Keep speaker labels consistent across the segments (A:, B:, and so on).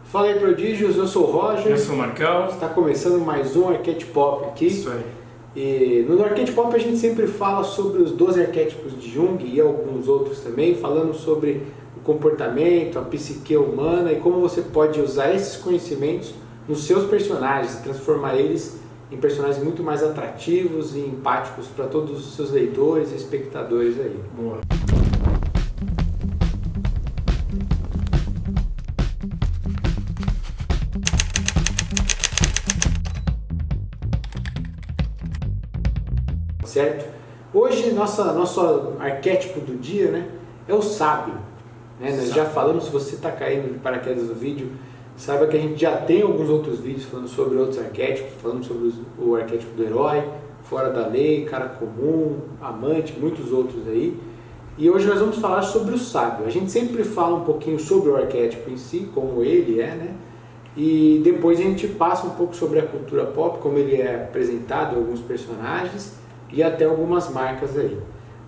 A: Fala aí, prodígios, eu sou o Roger.
B: Eu sou o Marcão.
A: Está começando mais um Arquete Pop aqui.
B: Isso aí.
A: E no Arquete Pop a gente sempre fala sobre os 12 arquétipos de Jung e alguns outros também, falando sobre o comportamento, a psique humana e como você pode usar esses conhecimentos nos seus personagens e transformar eles em personagens muito mais atrativos e empáticos para todos os seus leitores e espectadores aí.
B: Boa.
A: Certo? Hoje nosso arquétipo do dia, né, é o sábio. Nós já falamos, se você está caindo de paraquedas no vídeo, saiba que a gente já tem alguns outros vídeos falando sobre outros arquétipos, falando sobre o arquétipo do herói, fora da lei, cara comum, amante, muitos outros aí. E hoje nós vamos falar sobre o sábio. A gente sempre fala um pouquinho sobre o arquétipo em si, como ele é, né? E depois a gente passa um pouco sobre a cultura pop, como ele é apresentado em alguns personagens e até algumas marcas aí.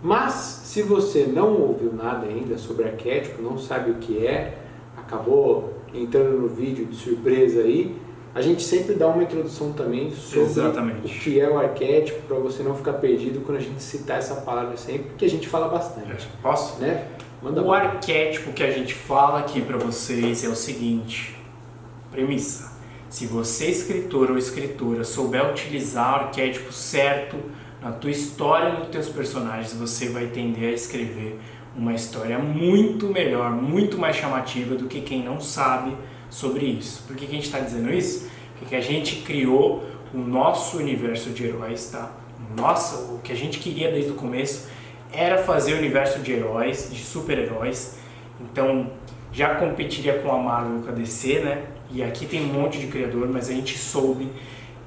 A: Mas, se você não ouviu nada ainda sobre arquétipo, não sabe o que é, acabou entrando no vídeo de surpresa aí, a gente sempre dá uma introdução também sobre o que é o arquétipo, para você não ficar perdido quando a gente citar essa palavra sempre, porque a gente fala bastante.
B: Posso?
A: Né? Manda
B: o arquétipo que a gente fala aqui para vocês é o seguinte, premissa: se você, escritor ou escritora, souber utilizar o arquétipo certo na tua história e nos teus personagens, você vai tender a escrever uma história muito melhor, muito mais chamativa do que quem não sabe sobre isso. Por que a gente está dizendo isso? Porque a gente criou o nosso universo de heróis, tá? O que a gente queria desde o começo era fazer o universo de heróis, de super-heróis. Então já competiria com a Marvel e com a DC, né? E aqui tem um monte de criador, mas a gente soube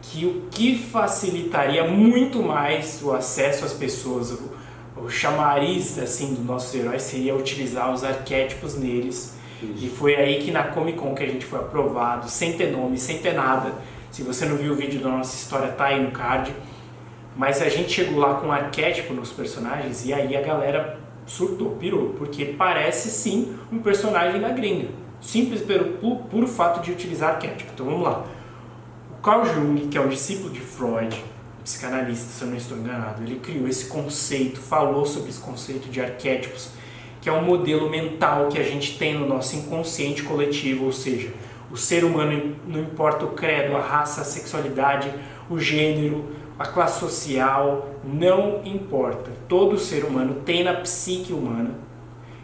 B: que o que facilitaria muito mais o acesso às pessoas, o chamariz assim, dos nossos heróis seria utilizar os arquétipos neles. Isso. E foi aí que na Comic Con que a gente foi aprovado, sem ter nome, sem ter nada. Se você não viu o vídeo da nossa história, tá aí no card. Mas a gente chegou lá com um arquétipo nos personagens e aí a galera surtou, pirou, porque parece sim um personagem da gringa. Simples pelo puro fato de utilizar arquétipo. Então vamos lá. Carl Jung, que é um discípulo de Freud, psicanalista, se eu não estou enganado, ele criou esse conceito, falou sobre esse conceito de arquétipos, que é um modelo mental que a gente tem no nosso inconsciente coletivo, ou seja, o ser humano, não importa o credo, a raça, a sexualidade, o gênero, a classe social, não importa. Todo ser humano tem na psique humana,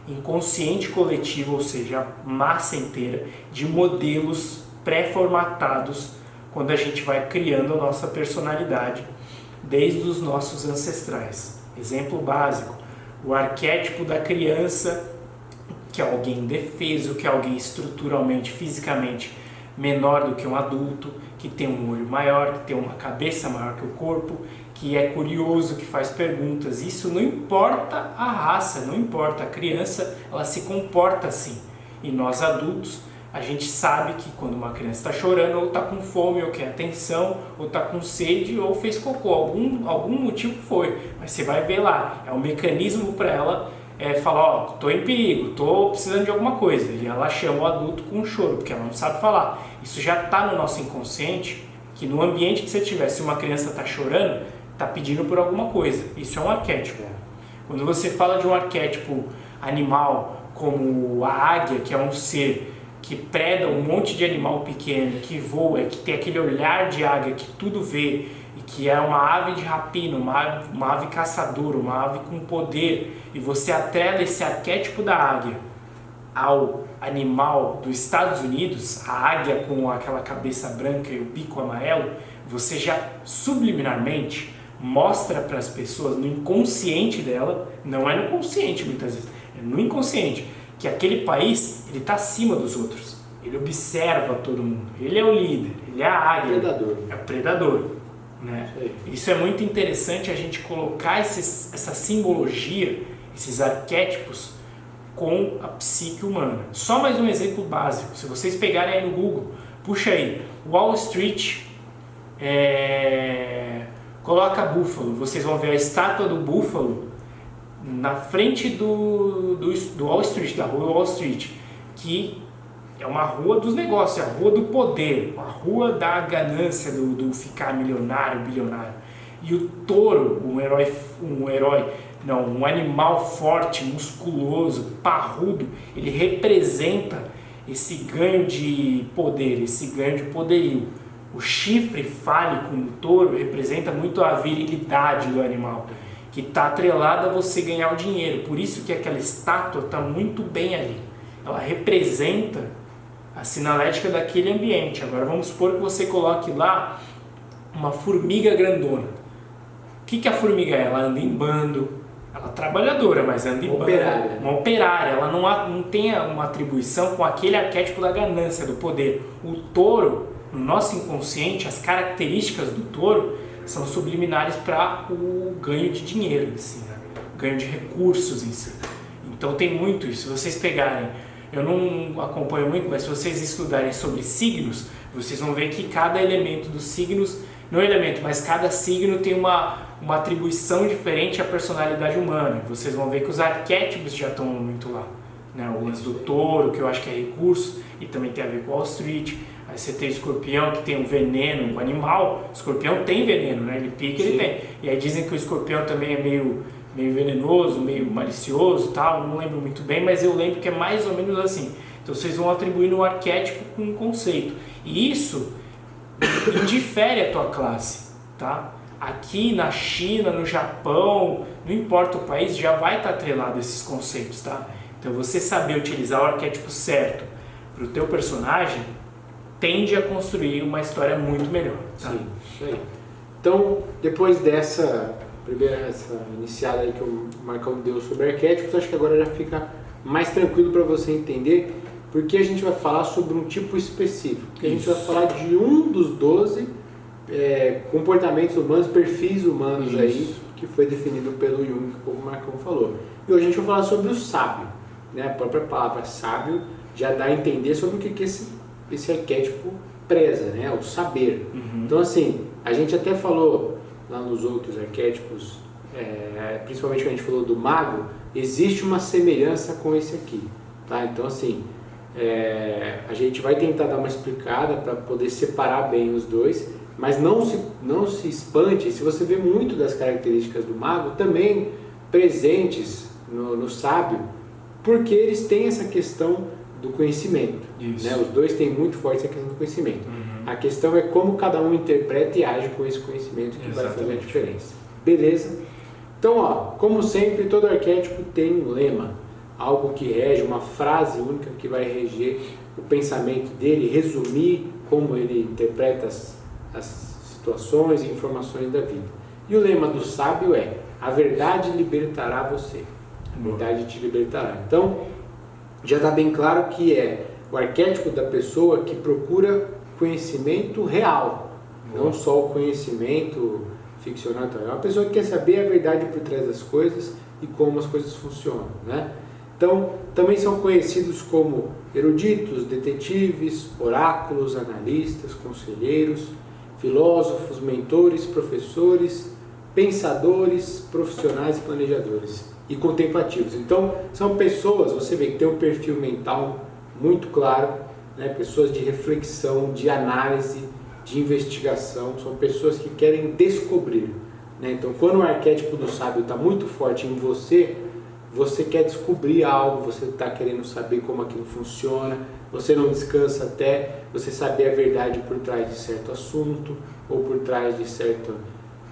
B: inconsciente coletivo, ou seja, a massa inteira de modelos pré-formatados quando a gente vai criando a nossa personalidade desde os nossos ancestrais. Exemplo básico, o arquétipo da criança, que é alguém indefeso, que é alguém estruturalmente, fisicamente menor do que um adulto, que tem um olho maior, que tem uma cabeça maior que o corpo, que é curioso, que faz perguntas. Isso não importa a raça, não importa. A criança, ela se comporta assim. E nós adultos, a gente sabe que quando uma criança está chorando, ou está com fome, ou quer atenção, ou está com sede, ou fez cocô, algum motivo foi. Mas você vai ver lá, é um mecanismo para ela falar, ó, tô em perigo, tô precisando de alguma coisa. E ela chama o adulto com um choro, porque ela não sabe falar. Isso já está no nosso inconsciente, que no ambiente que você tiver, se uma criança está chorando, está pedindo por alguma coisa. Isso é um arquétipo. Quando você fala de um arquétipo animal, como a águia, que é um ser que preda um monte de animal pequeno, que voa, que tem aquele olhar de águia, que tudo vê, e que é uma ave de rapina, uma ave caçadora, uma ave com poder, e você atrela esse arquétipo da águia ao animal dos Estados Unidos, a águia com aquela cabeça branca e o bico amarelo, você já subliminarmente mostra para as pessoas, no inconsciente dela, não é no consciente muitas vezes, é no inconsciente, que aquele país ele está acima dos outros, ele observa todo mundo, ele é o líder, ele é a águia, é o predador, né? Isso é muito interessante a gente colocar essa simbologia, esses arquétipos com a psique humana. Só mais um exemplo básico, se vocês pegarem aí no Google, puxa aí, Wall Street, coloca búfalo, vocês vão ver a estátua do búfalo na frente do Wall Street, da rua Wall Street, que é uma rua dos negócios, é a rua do poder, a rua da ganância, do ficar milionário, bilionário. E o touro, um animal forte, musculoso, parrudo, ele representa esse ganho de poder, esse ganho de poderio. O chifre fálico no touro representa muito a virilidade do animal, que está atrelada a você ganhar o dinheiro. Por isso que aquela estátua está muito bem ali. Ela representa a sinalética daquele ambiente. Agora vamos supor que você coloque lá uma formiga grandona. O que a formiga é? Ela anda em bando, ela é trabalhadora, mas anda em bando. Uma operária. Ela não tem uma atribuição com aquele arquétipo da ganância, do poder. O touro, no nosso inconsciente, as características do touro são subliminares para o ganho de dinheiro, assim, né? Ganho de recursos em si. Então tem muito isso. Se vocês pegarem, eu não acompanho muito, mas se vocês estudarem sobre signos, vocês vão ver que cada elemento dos signos, não elemento, mas cada signo tem uma atribuição diferente à personalidade humana. Vocês vão ver que os arquétipos já estão muito lá, né? O lance do touro, que eu acho que é recurso, e também tem a ver com Wall Street. Aí você tem o escorpião, que tem um veneno, o animal, o escorpião tem veneno, né? Ele pica, ele tem. E aí dizem que o escorpião também é meio venenoso, meio malicioso, tal, não lembro muito bem, mas eu lembro que é mais ou menos assim. Então vocês vão atribuir no arquétipo com um conceito. E isso indifere a tua classe, tá? Aqui na China, no Japão, não importa o país, já vai estar atrelado a esses conceitos, tá? Então você saber utilizar o arquétipo certo para o teu personagem tende a construir uma história muito melhor, tá?
A: Sim, isso aí. Então, depois dessa iniciada aí que o Marcão deu sobre arquétipos, acho que agora já fica mais tranquilo para você entender, porque a gente vai falar sobre um tipo específico. A gente vai falar de um dos 12 comportamentos humanos, perfis humanos aí, que foi definido pelo Jung, como o Marcão falou. E hoje a gente vai falar sobre o sábio, né? A própria palavra sábio já dá a entender sobre o que esse arquétipo preza, né? O saber. Então, assim, a gente até falou lá nos outros arquétipos, principalmente quando a gente falou do mago, existe uma semelhança com esse aqui, tá? Então, assim, a gente vai tentar dar uma explicada para poder separar bem os dois, mas não se espante se você vê muito das características do mago também presentes no sábio, porque eles têm essa questão do conhecimento, né? Os dois têm muito forte essa questão do conhecimento. A questão é como cada um interpreta e age com esse conhecimento que vai fazer a diferença. Beleza? Então, ó, como sempre, todo arquétipo tem um lema, algo que rege, uma frase única que vai reger o pensamento dele, resumir como ele interpreta as situações e informações da vida. E o lema do sábio é: a verdade libertará você. A verdade te libertará. Então, já está bem claro que é o arquétipo da pessoa que procura conhecimento real, não só o conhecimento ficcional. É uma pessoa que quer saber a verdade por trás das coisas e como as coisas funcionam, né? Então, também são conhecidos como eruditos, detetives, oráculos, analistas, conselheiros, filósofos, mentores, professores, pensadores, profissionais e planejadores e contemplativos. Então, são pessoas, você vê que tem um perfil mental muito claro, né? Pessoas de reflexão, de análise, de investigação, são pessoas que querem descobrir, né? Então, quando o arquétipo do sábio está muito forte em você, você quer descobrir algo, você está querendo saber como aquilo funciona, você não descansa até você saber a verdade por trás de certo assunto ou por trás de certo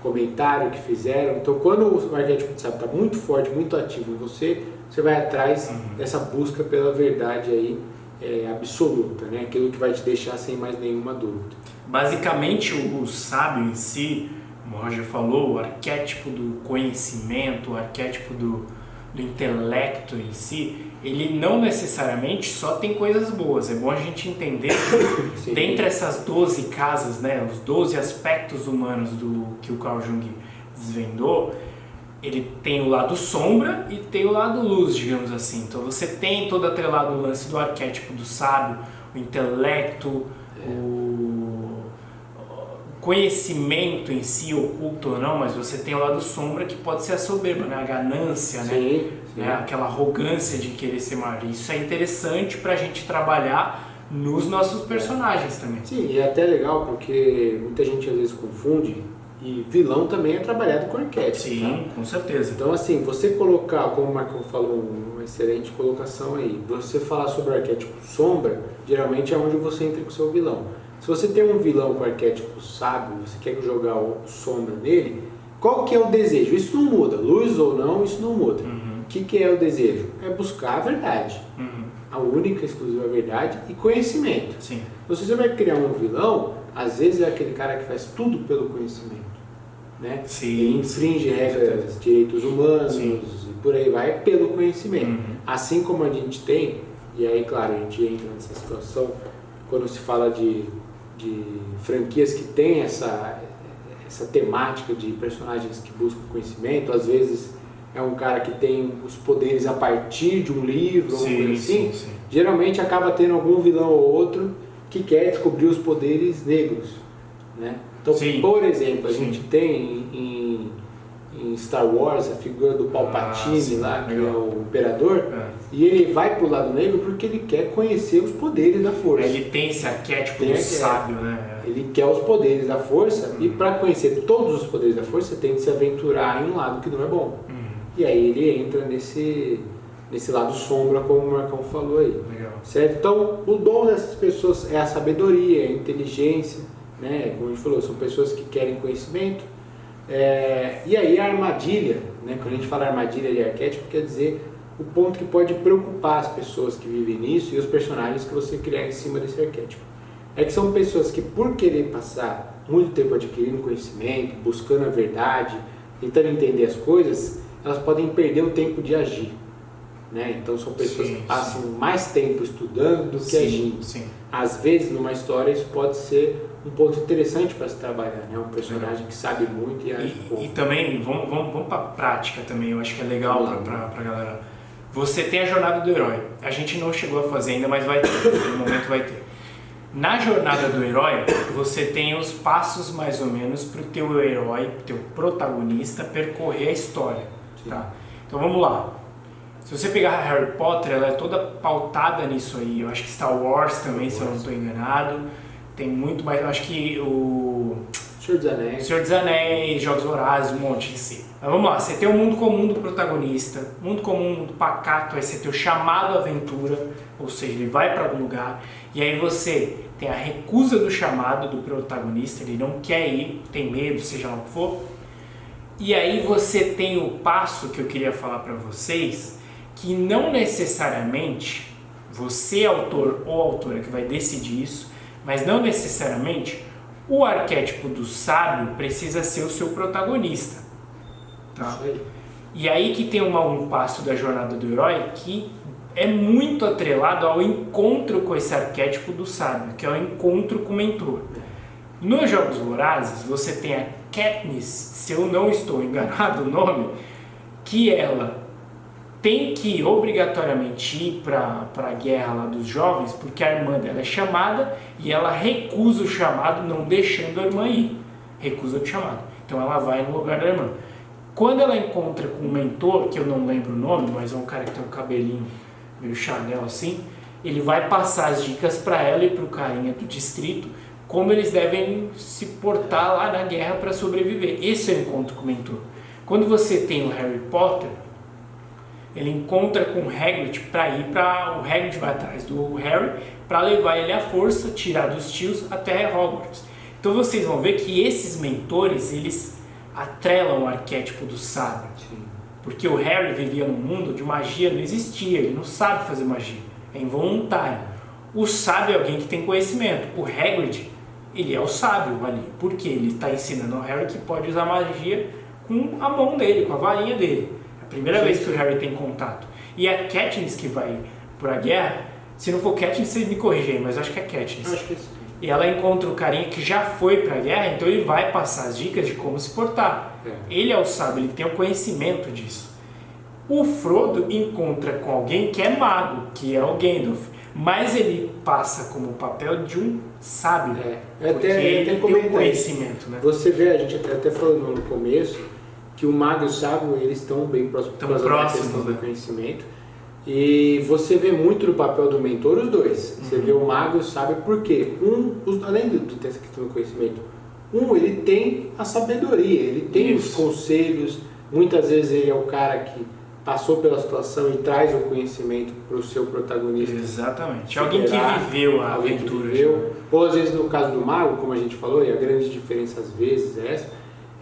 A: comentário que fizeram. Então, quando o arquétipo do sábio está muito forte, muito ativo em você, você vai atrás dessa busca pela verdade aí absoluta, né? Aquilo que vai te deixar sem mais nenhuma dúvida.
B: Basicamente, o sábio em si, como o Roger falou, o arquétipo do conhecimento, o arquétipo do intelecto em si, ele não necessariamente só tem coisas boas. É bom a gente entender que dentre essas 12 casas, né, os 12 aspectos humanos que o Carl Jung desvendou, ele tem o lado sombra e tem o lado luz, digamos assim. Então você tem todo atrelado o lance do arquétipo do sábio, o intelecto, o conhecimento em si, oculto ou não, mas você tem o lado sombra que pode ser a soberba, né? A ganância, né? Aquela arrogância de querer ser maior. Isso é interessante para a gente trabalhar nos nossos personagens também.
A: Sim, e é até legal porque muita gente às vezes confunde, e vilão também é trabalhado com arquétipo.
B: Sim,
A: tá?
B: com certeza.
A: Então assim, você colocar, como o Marcão falou, uma excelente colocação aí, você falar sobre o arquétipo sombra, geralmente é onde você entra com o seu vilão. Se você tem um vilão com arquétipo sábio, você quer jogar o sombra nele, qual que é o desejo? Isso não muda, luz ou não, isso não muda. O que é o desejo? É buscar a verdade. A única, exclusiva verdade e conhecimento.
B: Sim.
A: Se você vai criar um vilão, às vezes é aquele cara que faz tudo pelo conhecimento. Né?
B: Sim.
A: Ele infringe regras, direitos humanos,
B: Sim.
A: e por aí vai, pelo conhecimento. Assim como a gente tem, e aí claro, a gente entra nessa situação, quando se fala de franquias que tem essa temática de personagens que buscam conhecimento, às vezes é um cara que tem os poderes a partir de um livro, ou
B: Sim,
A: coisa assim,
B: sim.
A: geralmente acaba tendo algum vilão ou outro que quer descobrir os poderes negros, né? Então,
B: Sim.
A: por exemplo, a
B: Sim.
A: gente tem em Star Wars a figura do Palpatine
B: sim,
A: lá, que
B: legal.
A: é o imperador, e ele vai pro lado negro porque ele quer conhecer os poderes da força.
B: Ele tem esse arquétipo
A: Tem
B: do
A: arquétipo.
B: sábio, né?
A: Ele quer os poderes da força, e para conhecer todos os poderes da força, você tem que se aventurar em um lado que não é bom. E aí ele entra nesse lado sombra, como o Marcão falou aí.
B: Legal.
A: Certo? Então, o dom dessas pessoas é a sabedoria, é a inteligência, né? Como a gente falou, são pessoas que querem conhecimento. E aí a armadilha, né? Quando a gente fala armadilha de arquétipo, quer dizer o ponto que pode preocupar as pessoas que vivem nisso e os personagens que você criar em cima desse arquétipo. É que são pessoas que, por querer passar muito tempo adquirindo conhecimento, buscando a verdade, tentando entender as coisas, elas podem perder o tempo de agir. Né? Então são pessoas que passam mais tempo estudando do que agindo.
B: Sim.
A: Às vezes, numa história, isso pode ser um ponto interessante para se trabalhar, né? Um personagem que sabe muito e age pouco.
B: E também, vamos para a prática também, eu acho que é legal para a galera. Você tem a jornada do herói. A gente não chegou a fazer ainda, mas vai ter. No momento vai ter. Na jornada do herói, você tem os passos mais ou menos para o teu herói, teu protagonista, percorrer a história. Tá? Então vamos lá. Se você pegar Harry Potter, ela é toda pautada nisso aí. Eu acho que Star Wars também, se eu não estou enganado. Tem muito mais. Eu acho que o Senhor dos Anéis, Jogos Vorazes, um monte de si. Mas vamos lá, você tem o mundo comum do protagonista, mundo comum, mundo pacato, aí você tem o chamado à aventura, ou seja, ele vai para algum lugar, e aí você tem a recusa do chamado do protagonista, ele não quer ir, tem medo, seja lá o que for. E aí você tem o passo que eu queria falar para vocês, que não necessariamente você, autor ou autora, que vai decidir isso, mas não necessariamente o arquétipo do sábio precisa ser o seu protagonista. Tá? E aí que tem um passo da jornada do herói que é muito atrelado ao encontro com esse arquétipo do sábio, que é o encontro com o mentor. Nos Jogos Vorazes, você tem a Katniss, se eu não estou enganado o nome, que ela tem que obrigatoriamente ir para a guerra lá dos jovens, porque a irmã dela é chamada e ela recusa o chamado, não deixando a irmã ir. Recusa o chamado. Então ela vai no lugar da irmã. Quando ela encontra com um mentor, que eu não lembro o nome, mas é um cara que tem um cabelinho meio Chanel assim, ele vai passar as dicas para ela e para o carinha do distrito, como eles devem se portar lá na guerra para sobreviver. Esse é o encontro com o mentor. Quando você tem o Harry Potter, ele encontra com o Hagrid para ir para... O Hagrid vai atrás do Harry para levar ele à força, tirar dos tios até Hogwarts. Então vocês vão ver que esses mentores, eles atrelam o arquétipo do sábio.
A: Sim.
B: Porque o Harry vivia num mundo onde magia não existia, ele não sabe fazer magia, é involuntário. O sábio é alguém que tem conhecimento. O Hagrid, ele é o sábio ali, porque ele está ensinando ao Harry que pode usar magia com a mão dele, com a varinha dele. É a primeira vez que o Harry tem contato. E a Katniss que vai para a guerra, se não for Katniss, vocês me corrigem, mas eu acho que é Katniss.
A: Acho que sim.
B: E ela encontra o carinha que já foi para a guerra, então ele vai passar as dicas de como se portar. Ele é o sábio, ele tem o conhecimento disso. O Frodo encontra com alguém que é mago, que é o Gandalf, mas ele passa como o papel de um sábio, porque ele tem o conhecimento. Né?
A: Você vê, a gente até falou no começo, que o mago e o sábio, eles estão bem próximos da questão do conhecimento. E você vê muito no papel do mentor os dois. Você vê o mago e o sábio, por quê? Além de ter essa questão do conhecimento, ele tem a sabedoria, ele tem os conselhos, muitas vezes ele é o cara que passou pela situação e traz o conhecimento para o seu protagonista.
B: Exatamente. Alguém que viveu a aventura.
A: Ou às vezes no caso do mago, como a gente falou, e a grande diferença às vezes é essa,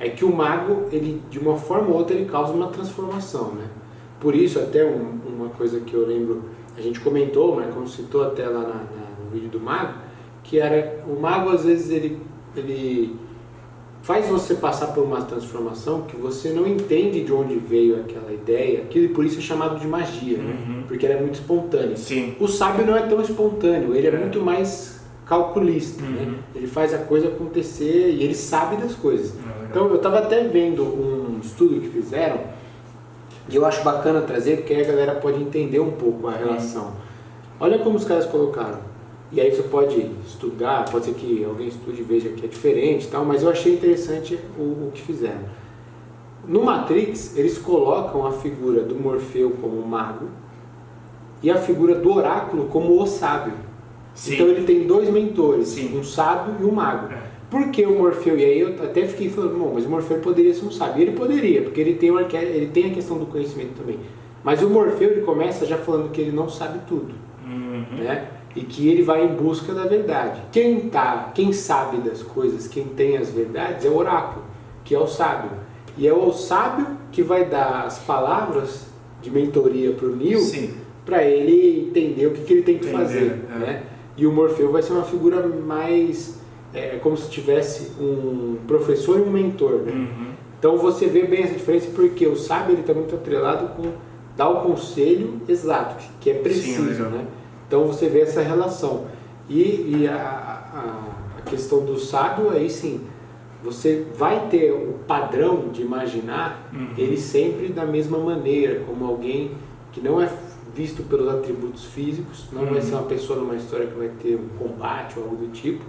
A: é que o mago, ele de uma forma ou outra, ele causa uma transformação, né? Por isso, até uma coisa que eu lembro, a gente comentou, o Marcão citou até lá no vídeo do mago, que era, o mago às vezes ele faz você passar por uma transformação que você não entende de onde veio aquela ideia, que por isso é chamado de magia, né? Porque ela é muito espontânea.
B: Sim.
A: O sábio não é tão espontâneo, ele é muito mais calculista, né? Ele faz a coisa acontecer e ele sabe das coisas. Então eu estava até vendo um estudo que fizeram, e eu acho bacana trazer, porque aí a galera pode entender um pouco a relação. Olha como os caras colocaram. E aí você pode estudar, pode ser que alguém estude e veja que é diferente e tal, mas eu achei interessante o que fizeram. No Matrix, eles colocam a figura do Morfeu como um mago e a figura do Oráculo como o sábio. Sim. Então ele tem dois mentores, Sim. um sábio e um mago. Por que o Morfeu? E aí eu até fiquei falando, bom, mas o Morfeu poderia ser um sábio. E ele poderia, porque ele tem a questão do conhecimento também. Mas o Morfeu, ele começa já falando que ele não sabe tudo, né? E que ele vai em busca da verdade. Quem sabe das coisas, quem tem as verdades é o oráculo, que é o sábio. E é o sábio que vai dar as palavras de mentoria para o Neo, para ele entender o que ele tem que fazer, né? E o Morfeu vai ser uma figura mais... como se tivesse um professor e um mentor, né? Então você vê bem essa diferença, porque o sábio ele está muito atrelado com dar o conselho exato, que é preciso, né? Então você vê essa relação. E a questão do sábio, aí sim, você vai ter o padrão de imaginar ele sempre da mesma maneira, como alguém que não é visto pelos atributos físicos, não vai ser uma pessoa numa história que vai ter um combate ou algo do tipo,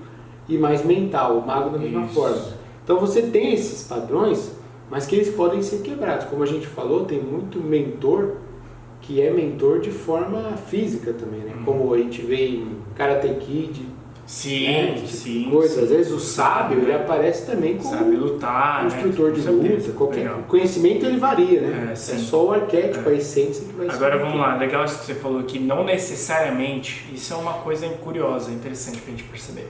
A: e mais mental, o mago da mesma forma. Então você tem esses padrões, mas que eles podem ser quebrados. Como a gente falou, tem muito mentor que é mentor de forma física também, né? Como a gente vê em Karate Kid, coisa. Às vezes o sábio, ele aparece também como
B: sabe lutar,
A: instrutor de luta, qualquer conhecimento ele varia, né? É só o arquétipo, a essência que vai ser.
B: Agora vamos lá, legal isso que você falou, que não necessariamente, isso é uma coisa curiosa, interessante pra gente perceber.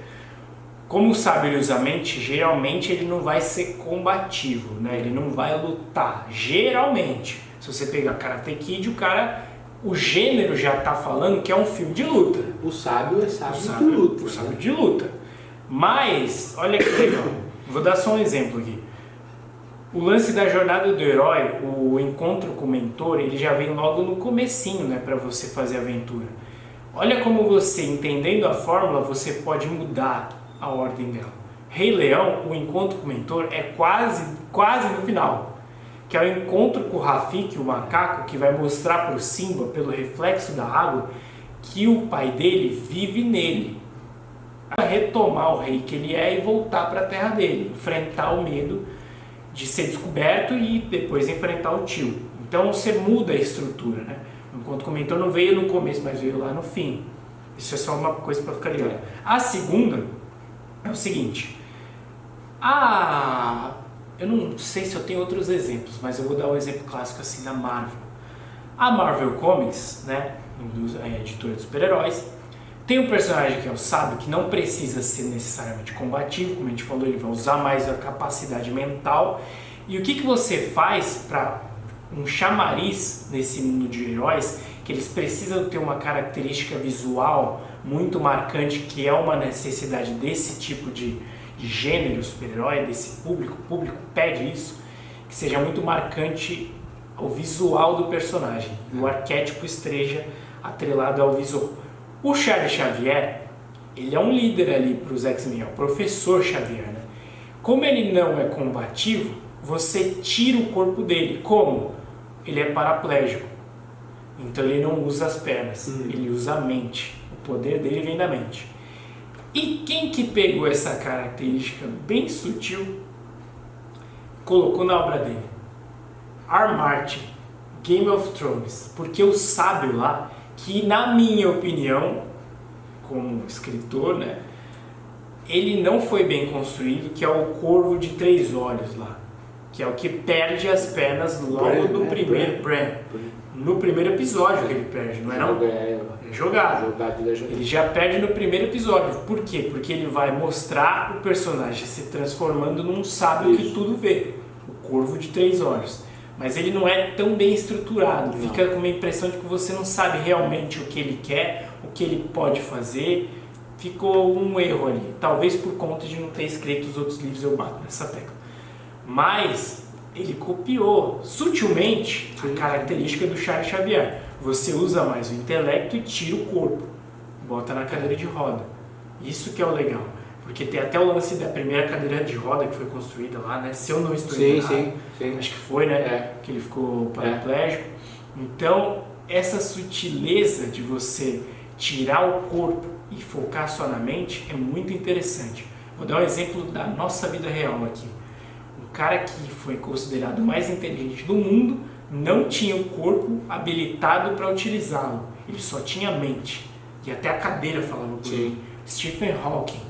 B: Como o sábio ele usa a mente, geralmente ele não vai ser combativo, né? Ele não vai lutar, geralmente. Se você pegar Karate Kid, o gênero já está falando que é um filme de luta.
A: O sábio é sábio de luta.
B: O sábio de luta. Mas, olha que legal, vou dar só um exemplo aqui. O lance da jornada do herói, o encontro com o mentor, ele já vem logo no comecinho, né, para você fazer a aventura. Olha como você, entendendo a fórmula, você pode mudar a ordem dela. Rei Leão, o encontro com o mentor é quase no final. Que é o encontro com o Rafiki, o macaco, que vai mostrar para o Simba, pelo reflexo da água, que o pai dele vive nele. Para retomar o rei que ele é e voltar para a terra dele, enfrentar o medo de ser descoberto e depois enfrentar o tio. Então você muda a estrutura, né? O encontro com o mentor não veio no começo, mas veio lá no fim. Isso é só uma coisa para ficar ligado. A segunda é o seguinte. Eu não sei se eu tenho outros exemplos, mas eu vou dar um exemplo clássico assim da Marvel. A Marvel Comics, né, a editora de super-heróis, tem um personagem que é o sábio, que não precisa ser necessariamente combativo, como a gente falou, ele vai usar mais a capacidade mental. E o que você faz para um chamariz nesse mundo de heróis, que eles precisam ter uma característica visual muito marcante, que é uma necessidade desse tipo de gênero super-herói, desse público, o público pede isso, que seja muito marcante o visual do personagem, o arquétipo esteja atrelado ao visual. O Charles Xavier, ele é um líder ali para os X-Men, é o professor Xavier, né? Como ele não é combativo, você tira o corpo dele. Como? Ele é paraplégico, então ele não usa as pernas, ele usa a mente, o poder dele vem da mente. E quem que pegou essa característica bem sutil, colocou na obra dele? R. Martin, Game of Thrones, porque o sábio lá, que na minha opinião, como escritor, né, ele não foi bem construído, que é o Corvo de 3 Olhos lá, que é o que perde as pernas logo no primeiro no primeiro episódio que ele perde, não é não? É jogado. Ele já perde no primeiro episódio. Por quê? Porque ele vai mostrar o personagem se transformando num sábio que tudo vê, o Corvo de 3 Olhos. Mas ele não é tão bem estruturado, fica com uma impressão de que você não sabe realmente o que ele quer, o que ele pode fazer. Ficou um erro ali, talvez por conta de não ter escrito os outros livros, eu bato nessa tecla. Mas ele copiou sutilmente a característica do Charles Xavier. Você usa mais o intelecto e tira o corpo, bota na cadeira de roda. Isso que é o legal. Porque tem até o lance da primeira cadeira de roda que foi construída lá, né? Se eu não estou enganado, acho que foi, né? Que ele ficou paraplégico. Então, essa sutileza de você tirar o corpo e focar só na mente é muito interessante. Vou dar um exemplo da nossa vida real aqui. Um cara que foi considerado o mais inteligente do mundo não tinha o corpo habilitado para utilizá-lo. Ele só tinha a mente. E até a cadeira falava por ele. Stephen Hawking.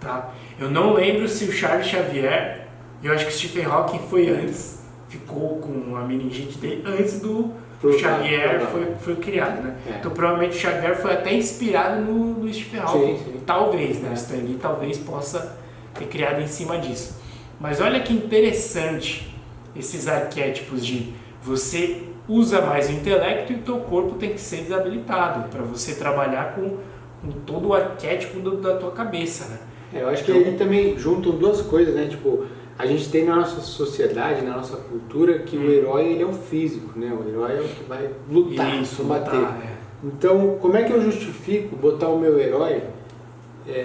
B: Tá? Eu não lembro se o Charles Xavier, eu acho que o Stephen Hawking foi antes, ficou com a meningite dele antes do Xavier foi criado, né? Então provavelmente o Xavier foi até inspirado no Stephen Hawking. Talvez, né? Stan Lee talvez possa ter criado em cima disso. Mas olha que interessante esses arquétipos de você usa mais o intelecto e o teu corpo tem que ser desabilitado para você trabalhar com todo o arquétipo da tua cabeça, né?
A: Eu acho que aí também juntam duas coisas, né? Tipo, a gente tem na nossa sociedade, na nossa cultura, que o herói ele é o físico, né? O herói é o que vai lutar, combater. Então, como é que eu justifico botar o meu herói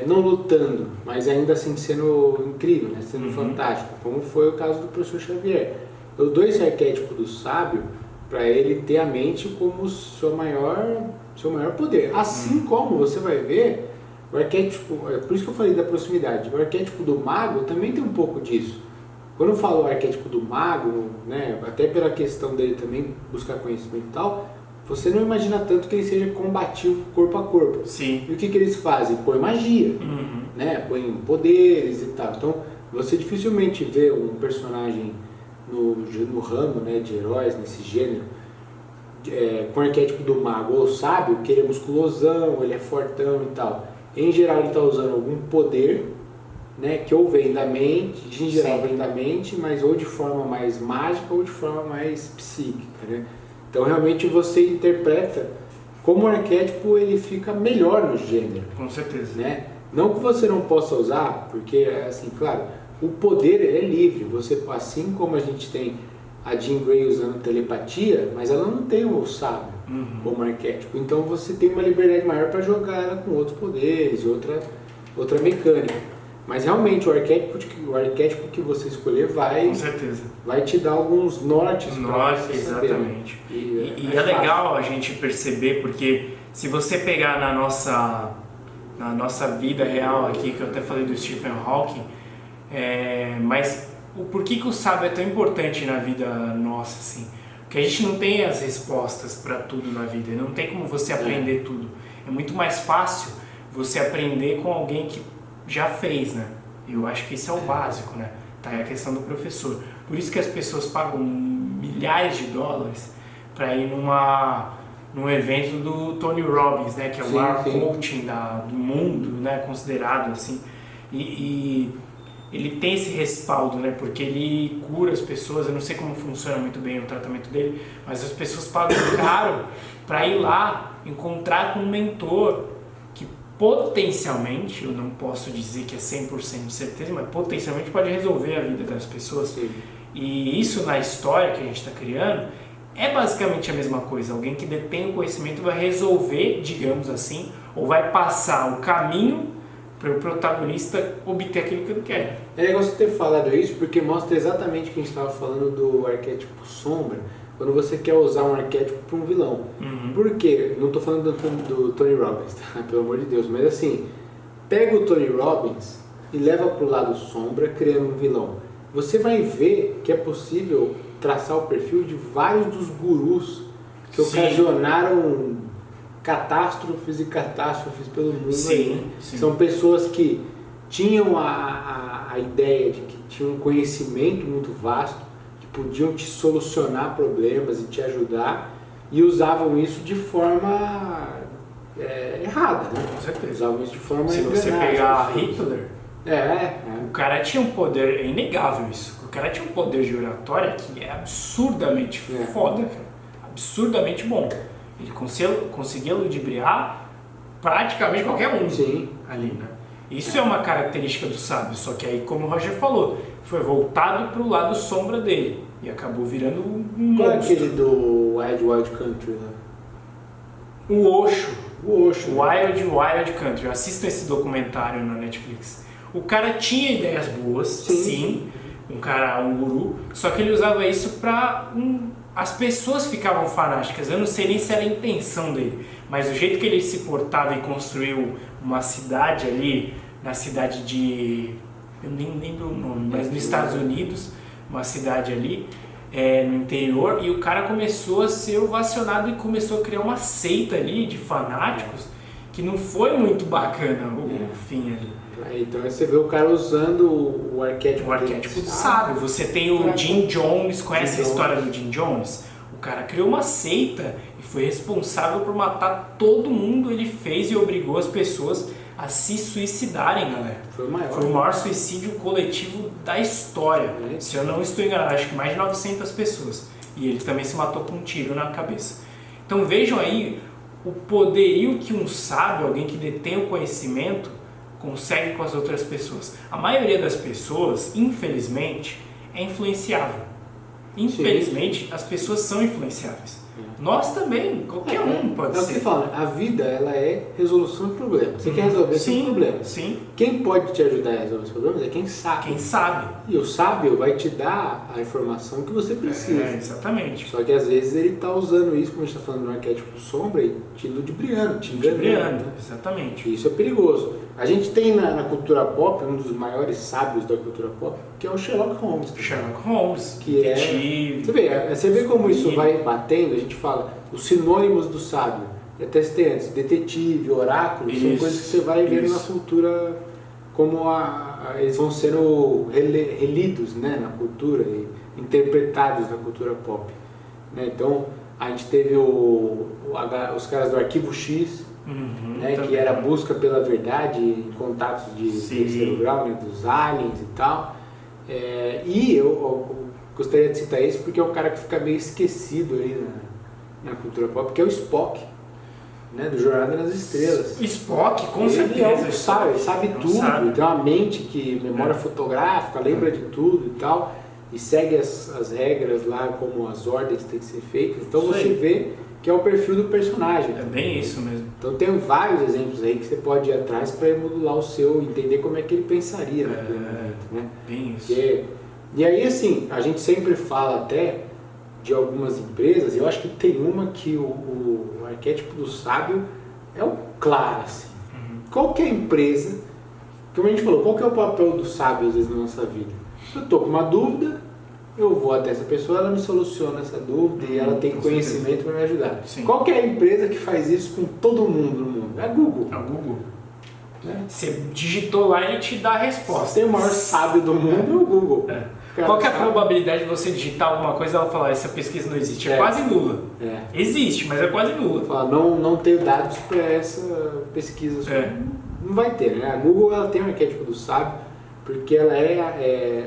A: não lutando, mas ainda assim sendo incrível, né? Sendo fantástico, como foi o caso do professor Xavier. Eu dou esse arquétipo do sábio para ele ter a mente como seu maior poder. Assim como você vai ver, o arquétipo, por isso que eu falei da proximidade, o arquétipo do mago também tem um pouco disso. Quando eu falo o arquétipo do mago, né, até pela questão dele também buscar conhecimento e tal, você não imagina tanto que ele seja combativo corpo a corpo.
B: Sim.
A: E o que eles fazem? Põe magia, né? Põe poderes e tal. Então, você dificilmente vê um personagem no ramo, né, de heróis, nesse gênero, com o arquétipo do mago ou sábio, que ele é musculosão, ele é fortão e tal. Em geral ele está usando algum poder, né, que ou vem da mente, em geral vem da mente, mas ou de forma mais mágica ou de forma mais psíquica, né? Então realmente você interpreta como o arquétipo ele fica melhor no gênero.
B: Com certeza.
A: Né? Não que você não possa usar, porque assim, claro, o poder ele é livre. Você, assim como a gente tem a Jean Grey usando telepatia, mas ela não tem o sábio como arquétipo. Então você tem uma liberdade maior para jogar ela com outros poderes, outra mecânica. Mas realmente o arquétipo que você escolher vai te dar alguns nortes para você saber.
B: Exatamente. E é legal a gente perceber, porque se você pegar na nossa vida real aqui, que eu até falei do Stephen Hawking, mas por que o sábio é tão importante na vida nossa, assim? Porque a gente não tem as respostas para tudo na vida, não tem como você aprender tudo. É muito mais fácil você aprender com alguém que já fez, né? Eu acho que isso é o básico, né? Tá, é a questão do professor. Por isso que as pessoas pagam milhares de dólares para ir num evento do Tony Robbins, né? Que é o maior coaching do mundo, né? Considerado assim. E ele tem esse respaldo, né? Porque ele cura as pessoas. Eu não sei como funciona muito bem o tratamento dele, mas as pessoas pagam caro para ir lá encontrar com um mentor que potencialmente, eu não posso dizer que é 100% de certeza, mas potencialmente pode resolver a vida das pessoas. E isso na história que a gente está criando é basicamente a mesma coisa. Alguém que detém o conhecimento vai resolver, digamos assim, ou vai passar o caminho para o protagonista obter aquilo que ele quer.
A: É legal você ter falado isso, porque mostra exatamente o que a gente estava falando do arquétipo sombra, quando você quer usar um arquétipo para um vilão. Por quê? Não estou falando do Tony Robbins, tá? Pelo amor de Deus, mas assim, pega o Tony Robbins e leva para o lado sombra, criando um vilão. você vai ver que é possível traçar o perfil de vários dos gurus que
B: Sim.
A: ocasionaram catástrofes pelo mundo.
B: Sim,
A: aí.
B: sim.
A: São pessoas que tinham a ideia de que tinham um conhecimento muito vasto, que podiam te solucionar problemas e te ajudar, e usavam isso de forma errada, né?
B: Com certeza.
A: Usavam isso de forma
B: Se você
A: enganosa.
B: pegar Hitler,
A: o
B: o cara tinha um poder, é inegável isso, o cara tinha um poder de oratória que é absurdamente foda, cara. Absurdamente bom. Ele conseguia ludibriar praticamente qualquer um.
A: Sim.
B: Ali, né? Isso é uma característica do sábio, só que aí, como o Roger falou, foi voltado para o lado sombra dele e acabou virando um
A: Qual é
B: monstro.
A: aquele do Wild Country lá?
B: O Osho.
A: O Osho.
B: Wild Country. Assista esse documentário na Netflix. O cara tinha ideias boas, sim. Um guru, só que ele usava isso para as pessoas ficavam fanáticas. Eu não sei nem se era a intenção dele, mas o jeito que ele se portava e construiu uma cidade ali, na cidade de... eu nem lembro o nome, mas nos Estados Unidos, uma cidade ali, no interior, e o cara começou a ser ovacionado e começou a criar uma seita ali de fanáticos que não foi muito bacana o fim ali.
A: Então você vê o cara usando o arquétipo
B: do sábio. Você tem o Jim Jones, conhece a história do Jim Jones? O cara criou uma seita e foi responsável por matar todo mundo. Ele fez e obrigou as pessoas a se suicidarem, galera. Foi o maior suicídio coletivo da história. Se eu não estou enganado, acho que mais de 900 pessoas. E ele também se matou com um tiro na cabeça. Então vejam aí o poderio que um sábio, alguém que detém o conhecimento, consegue com as outras pessoas. A maioria das pessoas, infelizmente, é influenciável. Infelizmente, as pessoas são influenciáveis. Nós também, qualquer um pode ser.
A: É o que você fala, a vida ela é resolução de problemas. Você quer resolver seus problemas.
B: Sim.
A: Quem pode te ajudar a resolver os problemas é quem sabe.
B: Quem sabe.
A: E o sábio vai te dar a informação que você precisa.
B: Exatamente.
A: Só que às vezes ele está usando isso, como a gente está falando no arquétipo sombra, e te ludibriando, te enganando.
B: Exatamente.
A: E isso é perigoso. A gente tem na cultura pop, um dos maiores sábios da cultura pop, que é o Sherlock Holmes.
B: Sherlock Holmes,
A: que
B: detetive.
A: Você vê como isso vai batendo, a gente fala, os sinônimos do sábio. Eu testei antes, detetive, oráculo, são coisas que você vai vendo na cultura, como eles vão sendo relidos, né, na cultura e interpretados na cultura pop. Né? Então, a gente teve os caras do Arquivo X, né, que era a busca pela verdade em contatos de terceiro grau, né, dos aliens e tal. E eu gostaria de citar esse porque é um cara que fica meio esquecido aí na cultura pop, que é o Spock, né, do Jornada nas Estrelas.
B: Spock, com certeza.
A: Ele sabe tudo, ele tem uma mente que memória fotográfica, lembra de tudo e tal, e segue as regras lá, como as ordens têm que ser feitas. Então você vê que é o perfil do personagem.
B: É bem isso mesmo.
A: Então tem vários exemplos aí que você pode ir atrás para modular o seu, entender como é que ele pensaria naquele momento, né?
B: Bem isso.
A: E aí assim, a gente sempre fala até de algumas empresas, e eu acho que tem uma que o arquétipo do sábio é o claro, assim. Qualquer empresa, como a gente falou, qual que é o papel do sábio às vezes na nossa vida? Eu estou com uma dúvida, eu vou até essa pessoa, ela me soluciona essa dúvida e ela tem conhecimento para me ajudar.
B: Sim.
A: Qual que é a empresa que faz isso com todo mundo no mundo? É a Google.
B: É o Google. Você digitou lá e ele te dá a resposta.
A: Você tem o maior sábio do mundo, é o Google.
B: Qual que é a probabilidade de você digitar alguma coisa e ela falar essa pesquisa não existe? É quase nula. Existe, mas é quase nula.
A: Fala, não tenho dados para essa pesquisa. Não vai ter, né? A Google ela tem um arquétipo do sábio, porque ela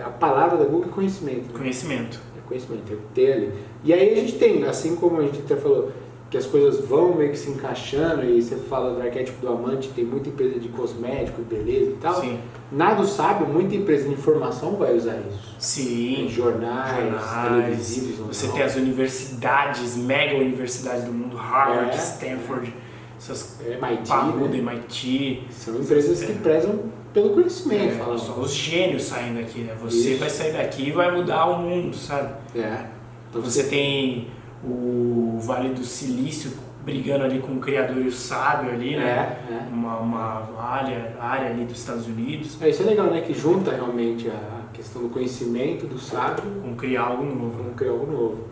A: a palavra da Google é conhecimento. Né?
B: Conhecimento.
A: É conhecimento, é ter ali. E aí a gente tem, assim como a gente até falou, que as coisas vão meio que se encaixando, e você fala do arquétipo do amante, tem muita empresa de cosmético, beleza e tal.
B: Sim.
A: Nada sábio, muita empresa de informação vai usar isso.
B: Sim.
A: Tem jornais televisivos.
B: Você tem as universidades, mega universidades do mundo, Harvard, Stanford, essas
A: MIT,
B: parruda, MIT.
A: São empresas que prezam pelo conhecimento.
B: São os gênios saindo daqui, né? Você vai sair daqui e vai mudar o mundo, sabe?
A: Então
B: você tem o Vale do Silício, brigando ali com o criador e o sábio ali, né?
A: É.
B: Uma área ali dos Estados Unidos.
A: Isso é legal, né? Que junta realmente a questão do conhecimento, do sábio,
B: Com criar algo novo.
A: com criar algo novo.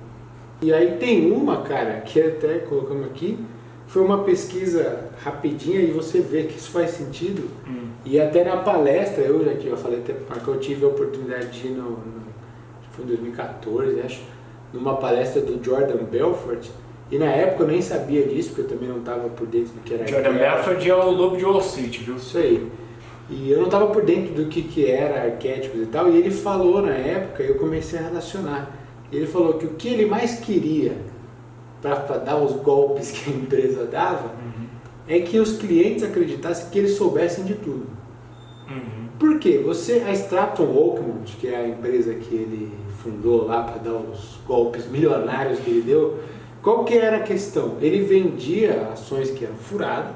A: E aí tem uma, cara, que até colocamos aqui, foi uma pesquisa rapidinha e você vê que isso faz sentido. E até na palestra, eu falei até porque eu tive a oportunidade de ir foi em 2014, acho, numa palestra do Jordan Belfort. E na época eu nem sabia disso, porque eu também não estava por dentro do que era.
B: Jordan Belfort é o Lobo de Wall Street, viu?
A: Isso aí. E eu não estava por dentro do que era arquétipos e tal, e ele falou na época, eu comecei a relacionar. Ele falou que o que ele mais queria para dar os golpes que a empresa dava é que os clientes acreditassem que eles soubessem de tudo. Por quê? A Stratton Oakmont, que é a empresa que ele fundou lá para dar os golpes milionários que ele deu, qual que era a questão? Ele vendia ações que eram furadas,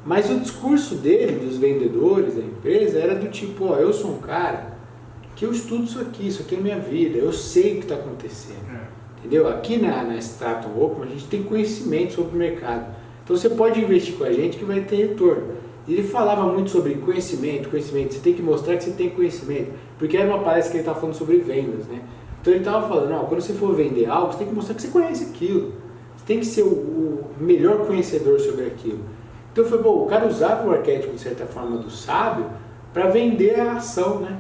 A: mas o discurso dele, dos vendedores da empresa, era do tipo, ó, eu sou um cara que eu estudo isso aqui é minha vida, eu sei o que está acontecendo. Entendeu? Aqui na Stratton Oakmont a gente tem conhecimento sobre o mercado. Então você pode investir com a gente que vai ter retorno. E ele falava muito sobre conhecimento, você tem que mostrar que você tem conhecimento. Porque era uma palestra que ele estava falando sobre vendas, né? Então ele estava falando, ó, quando você for vender algo, você tem que mostrar que você conhece aquilo. Você tem que ser o melhor conhecedor sobre aquilo. Então foi bom, o cara usava o arquétipo, de certa forma, do sábio para vender a ação, né?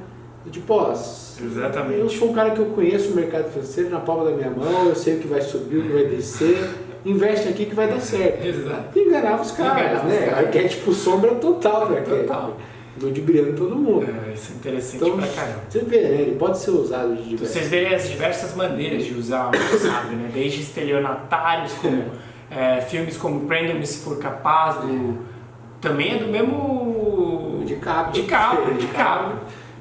A: Tipo, ó,
B: exatamente.
A: Eu sou um cara que eu conheço o mercado financeiro na palma da minha mão, eu sei o que vai subir, o que vai descer, investe aqui que vai dar certo.
B: Exato.
A: E enganava os caras, né? Arquétipo sombra total do arquétipo.
B: Total.
A: Ludibriando todo mundo.
B: Isso é interessante
A: Então,
B: pra caramba.
A: você vê, né? Ele pode ser usado de diversas
B: Vocês veem as diversas maneiras de usar o sábio, né? Desde estelionatários, como filmes como Prenda-me se for capaz, também é do mesmo...
A: De cabo.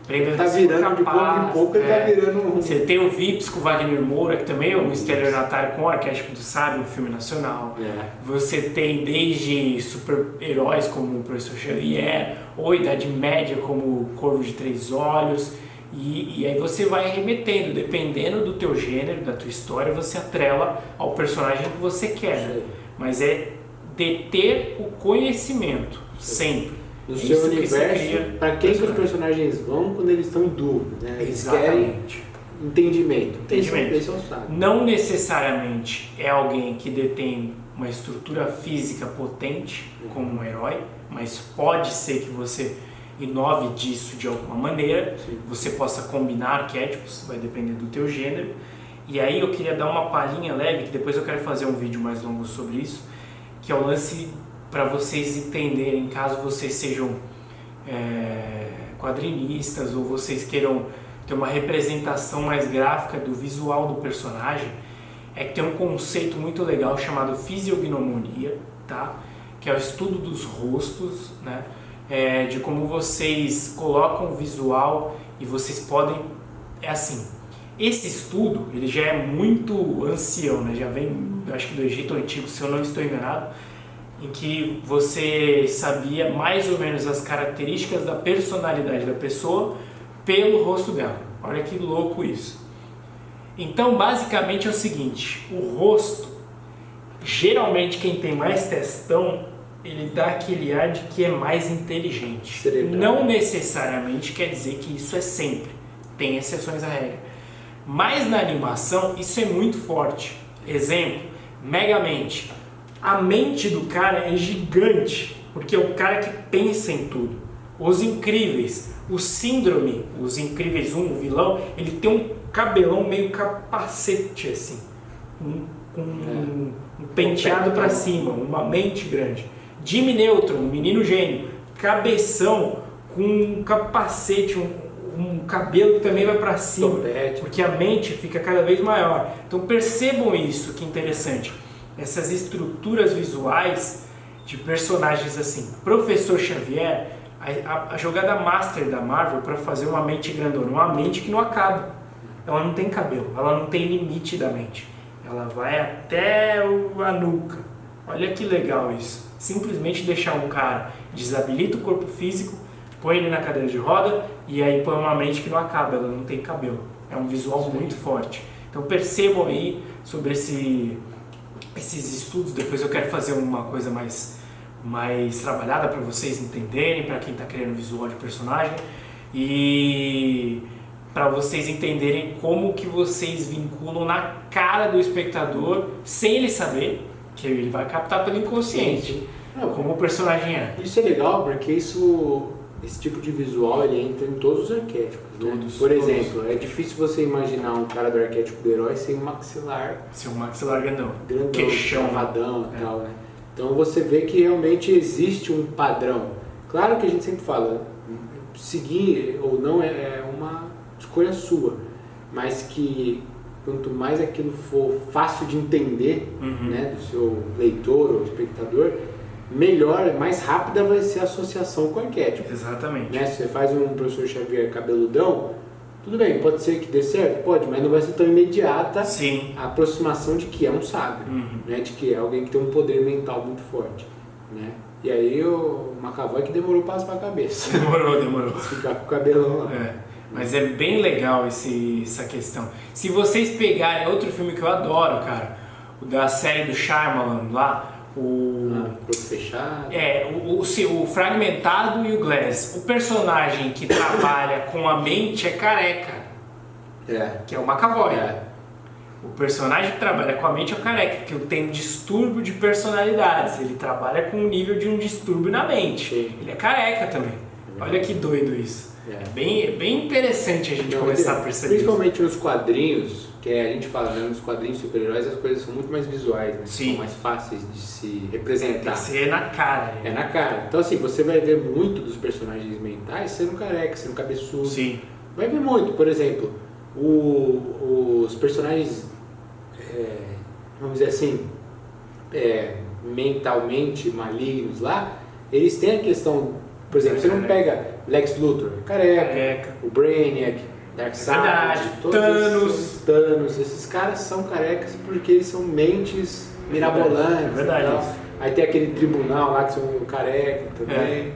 B: Prenda-me
A: Tá
B: se for
A: virando de pouco em pouco, ele tá virando um...
B: Você tem o Vips com Wagner Moura, que também é um estelionatário com o arquétipo do sábio, um filme nacional. Você tem desde super-heróis como o Professor Xavier, ou Idade Média como o Corvo de Três Olhos. E aí você vai remetendo, dependendo do teu gênero, da tua história, você atrela ao personagem que você quer. Né? Mas é deter o conhecimento, sempre.
A: No seu universo, para quem que os personagens vão quando eles estão em dúvida, né? Eles querem entendimento. Esse é o sábio.
B: Não necessariamente é alguém que detém uma estrutura física potente como um herói, mas pode ser que você inove disso de alguma maneira. Sim. Você possa combinar arquétipos, vai depender do teu gênero. E aí eu queria dar uma palhinha leve, que depois eu quero fazer um vídeo mais longo sobre isso, que é o lance para vocês entenderem, caso vocês sejam quadrinistas ou vocês queiram ter uma representação mais gráfica do visual do personagem, é que tem um conceito muito legal chamado fisiognomonia, tá? Que é o estudo dos rostos, né? De como vocês colocam o visual e vocês podem... É assim, esse estudo ele já é muito ancião, né? Já vem, acho que do Egito Antigo, se eu não estou enganado, em que você sabia mais ou menos as características da personalidade da pessoa pelo rosto dela. Olha que louco isso. Então, basicamente é o seguinte, o rosto, geralmente quem tem mais testão, ele dá aquele ar de que é mais inteligente.
A: Cerebral.
B: Não necessariamente quer dizer que isso é sempre, tem exceções à regra. Mas na animação isso é muito forte. Exemplo, Megamente. A mente do cara é gigante, porque é o cara que pensa em tudo. Os Incríveis, o Síndrome, os Incríveis 1, o vilão, ele tem um cabelão meio capacete assim, um penteado para cima, uma mente grande. Jimmy Neutron, um menino gênio, cabeção com um capacete, um cabelo que também vai para cima, porque a mente fica cada vez maior. Então percebam isso, que interessante. Essas estruturas visuais de personagens assim. Professor Xavier, a jogada master da Marvel para fazer uma mente grandona, uma mente que não acaba. Ela não tem cabelo, ela não tem limite da mente. Ela vai até a nuca. Olha que legal isso. Simplesmente deixar um cara, desabilita o corpo físico, põe ele na cadeira de roda e aí põe uma mente que não acaba, ela não tem cabelo. É um visual muito forte. Então percebam aí sobre esses estudos, depois eu quero fazer uma coisa mais trabalhada para vocês entenderem, para quem está criando visual de personagem e para vocês entenderem como que vocês vinculam na cara do espectador, sem ele saber, que ele vai captar pelo inconsciente,
A: Sim. Não,
B: como o personagem é.
A: Isso é legal porque esse tipo de visual ele entra em todos os arquétipos.
B: Todos,
A: Por exemplo, é difícil você imaginar um cara do arquétipo do herói sem um maxilar
B: Seu maxilar grandão,
A: queixão, cavadão e tal, né? Então você vê que realmente existe um padrão. Claro que a gente sempre fala, seguir ou não é uma escolha sua, mas que quanto mais aquilo for fácil de entender, né, do seu leitor ou espectador, melhor, mais rápida vai ser a associação com o arquétipo.
B: Exatamente.
A: Né? Se você faz um professor Xavier cabeludão, tudo bem, pode ser que dê certo? Pode, mas não vai ser tão imediata
B: Sim.
A: a aproximação de que é um sábio, né? De que é alguém que tem um poder mental muito forte. Né? E aí o McAvoy que demorou para raspar a cabeça.
B: Demorou.
A: Ficar com o cabelão lá.
B: É. Mas é bem legal essa questão. Se vocês pegarem outro filme que eu adoro, cara, o da série do Shyamalan lá,
A: Corpo fechado.
B: O Fragmentado e o Glass. O personagem que trabalha com a mente é careca, que é o McAvoy. O personagem que trabalha com a mente é o careca, que tem um distúrbio de personalidades. Ele trabalha com o nível de um distúrbio na mente.
A: Sim.
B: Ele é careca também. Olha que doido isso. É bem interessante a gente começar a perceber
A: principalmente nos quadrinhos, que a gente fala, né, nos quadrinhos super-heróis as coisas são muito mais visuais, né?
B: Sim.
A: São mais fáceis de se representar.
B: Tem que ser na cara.
A: É na cara. Então assim, você vai ver muito dos personagens mentais sendo careca, sendo cabeçudo.
B: Sim.
A: Vai ver muito, por exemplo, os personagens, vamos dizer assim, mentalmente malignos lá, eles têm a questão, por exemplo, você não pega Lex Luthor, careca, o Brainiac, Darkseid, Thanos, esses caras são carecas porque eles são mentes mirabolantes.
B: É verdade.
A: Então, aí tem aquele tribunal lá que são careca também,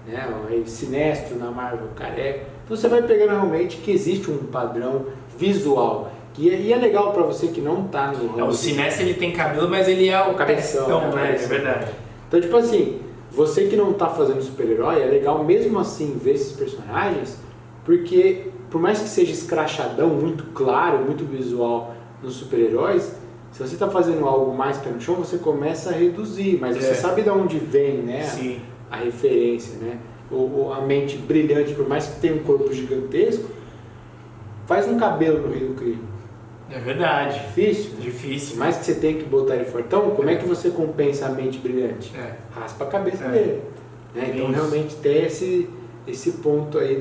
A: né? Aí Sinestro na Marvel, careca. Então você vai pegando realmente que existe um padrão visual. E é legal pra você que não tá no ramo.
B: O Sinestro ele tem cabelo, mas ele é o
A: cabeção,
B: né? É verdade.
A: Então, tipo assim, você que não tá fazendo super-herói, é legal mesmo assim ver esses personagens, porque por mais que seja escrachadão, muito claro, muito visual nos super-heróis, se você tá fazendo algo mais pé no chão, você começa a reduzir, mas você sabe de onde vem, né?
B: Sim.
A: A referência, né? A mente brilhante, por mais que tenha um corpo gigantesco, faz um cabelo no Rei do Crime.
B: É verdade.
A: Difícil?
B: Difícil.
A: Por mais que você tenha que botar ele fortão, como é que você compensa a mente brilhante? Raspa a cabeça dele. Né? Então realmente tem esse ponto aí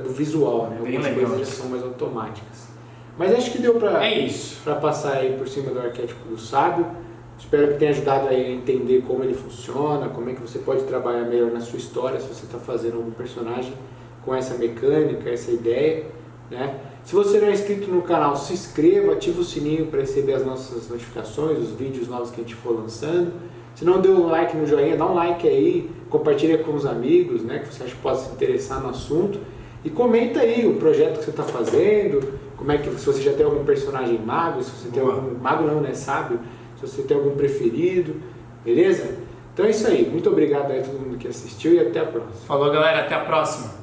A: do visual, né? Algumas coisas já são mais automáticas. Mas acho que deu para passar aí por cima do arquétipo do sábio. Espero que tenha ajudado aí a entender como ele funciona, como é que você pode trabalhar melhor na sua história se você está fazendo algum personagem com essa mecânica, essa ideia, né? Se você não é inscrito no canal, se inscreva, ativa o sininho para receber as nossas notificações, os vídeos novos que a gente for lançando. Se não deu um like no joinha, dá um like aí, compartilha com os amigos, né, que você acha que pode se interessar no assunto. E comenta aí o projeto que você está fazendo, como é que, se você já tem algum personagem mago, se você tem algum... Mago não, né, sábio. Se você tem algum preferido, beleza? Então é isso aí. Muito obrigado aí a todo mundo que assistiu e até a próxima.
B: Falou, galera. Até a próxima.